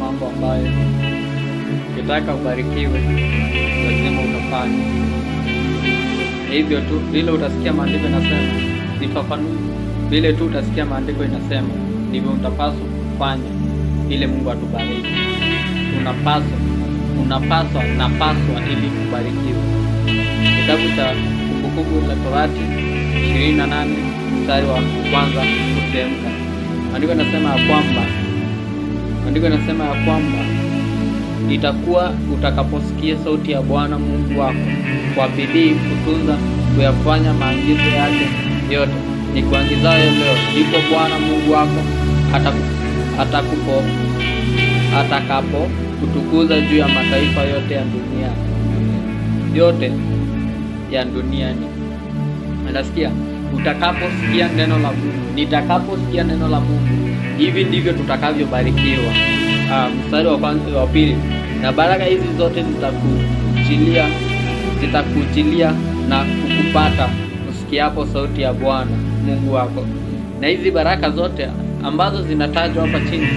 mambo ambayo ukitaka ubarikiwe lazima utafanya. Hivyo tu vile utasikia maandiko inasema, sifafanui, vile tu utasikia maandiko inasema ndivyo utapaswa kufanya ili Mungu atubariki. Napaswa ili kubarikiwa. Kitabu cha Kumbukumbu la Torati 28 mstari wa kwanza kuteremka. Maandiko yanasema ya kwamba itakuwa utakaposikia sauti ya Bwana Mungu wako kwa bidii kutunza kuyafanya maagizo yake yote nikuagizayo leo, ndipo Bwana Mungu wako atakapo kutukuza juu ya mataifa yote ya duniani. Unasikia? Utakaposikia neno la Mungu, nitakaposikia neno la Mungu, hivi ndivyo tutakavyobarikiwa. Mstari wa pili, na baraka hizi zote zitakujilia na kukupata usikiapo sauti ya Bwana Mungu wako. Na hizi baraka zote ambazo zinatajwa hapa chini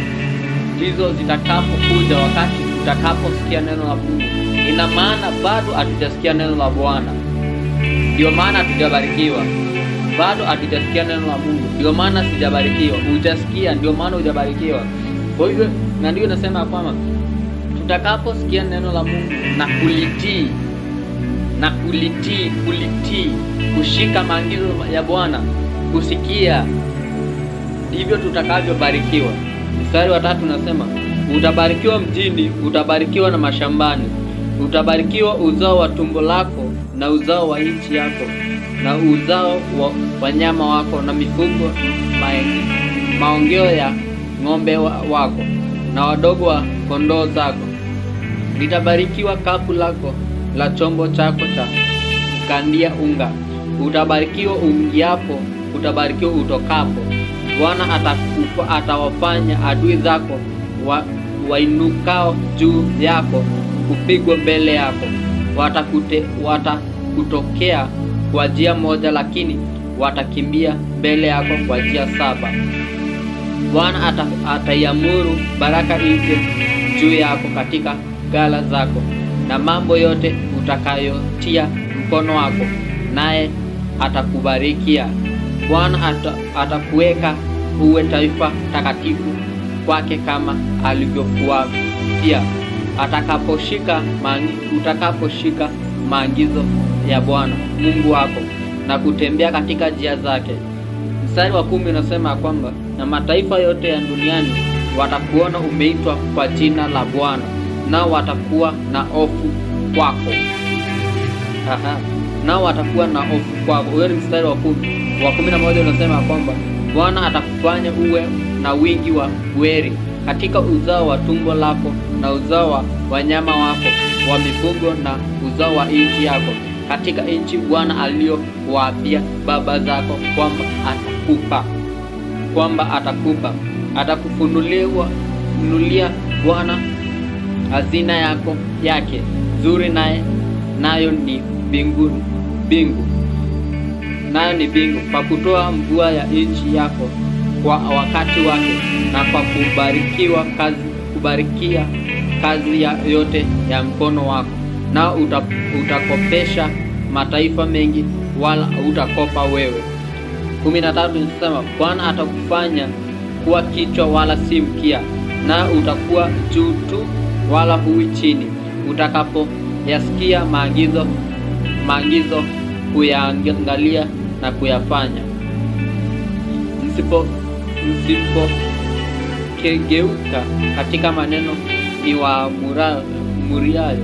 ndizo zitakapokuja wakati utakaposikia neno la Mungu. Ina maana bado hatujasikia neno la Bwana, ndio maana hatujabarikiwa. Bado hatujasikia neno la Mungu, ndio maana sijabarikiwa. Hujasikia, ndio maana hujabarikiwa. Kwa hivyo na ndio nasema kwamba tutakaposikia neno la Mungu na kulitii, kushika maagizo ya Bwana, kusikia, ndivyo tutakavyobarikiwa. Mstari wa 3 unasema, utabarikiwa mjini, utabarikiwa na mashambani, utabarikiwa uzao wa tumbo lako na uzao wa nchi yako na uzao wa wanyama wako na mifugo, maongeo ya ng'ombe wako na wadogo wa kondoo zako. Litabarikiwa kapu lako la chombo chako cha kukandia unga. Utabarikiwa uingiapo, utabarikiwa utokapo. Bwana atawafanya adui zako wainukao juu yako kupigwa mbele yako. Watakutokea kwa njia moja, lakini watakimbia mbele yako kwa njia 7. Bwana ataiamuru baraka ije juu yako katika ghala zako na mambo yote utakayotia mkono wako, naye atakubarikia. Bwana atakuweka uwe taifa takatifu kwake kama alivyokuapia, utakaposhika maagizo ya Bwana Mungu wako na kutembea katika njia zake. Mstari wa 10 unasema kwamba na mataifa yote ya duniani watakuona umeitwa kwa jina la Bwana, nao watakuwa na hofu kwako. Nao watakuwa na hofu kwako. Huyo ni mstari wa 10. Wa 11 unasema kwamba Bwana atakufanya uwe na wingi wa ueri katika uzao wa tumbo lako na uzao wa wanyama wako wa mifugo na uzao wa nchi yako, katika nchi Bwana aliyowaapia baba zako kwamba atakupa. Atakufunulia Bwana hazina yake nzuri, nayo ni mbingu, kwa kutoa mvua ya nchi yako kwa wakati wake, na kwa kubarikia kazi yote ya mkono wako. Na utakopesha mataifa mengi, wala utakopa wewe. 13 inasema Bwana atakufanya kuwa kichwa wala si mkia, na utakuwa juu tu wala hui chini, utakapoyasikia maagizo kuyaangalia na kuyafanya. Msipokengeuka katika maneno niwaamuriayo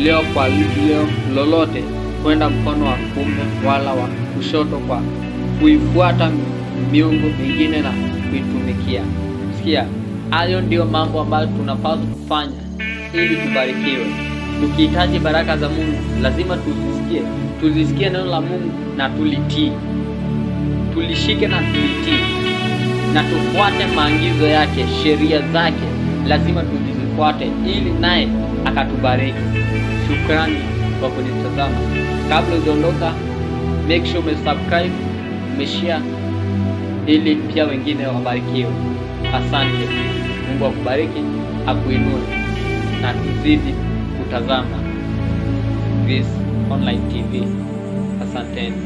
leo kwa leo lolote, kwenda mkono wa kuume wala wa kushoto, kwa kuifuata miungu mingine na kuitumikia. Sikia, hayo ndio mambo ambayo tunapaswa kufanya ili tubarikiwe. Tukihitaji baraka za Mungu lazima tuzisikie neno la Mungu na tulitii. Tulishike na tulitii na tufuate maagizo yake, sheria zake lazima tuzifuate ili naye akatubariki. Shukrani kwa kunitazama. Kabla hujaondoka, make sure umesubscribe, umeshare ili pia wengine wabarikiwe. Asante. Mungu akubariki, akuinue, na tuzidi kutazama Grace Online TV. Asanteni.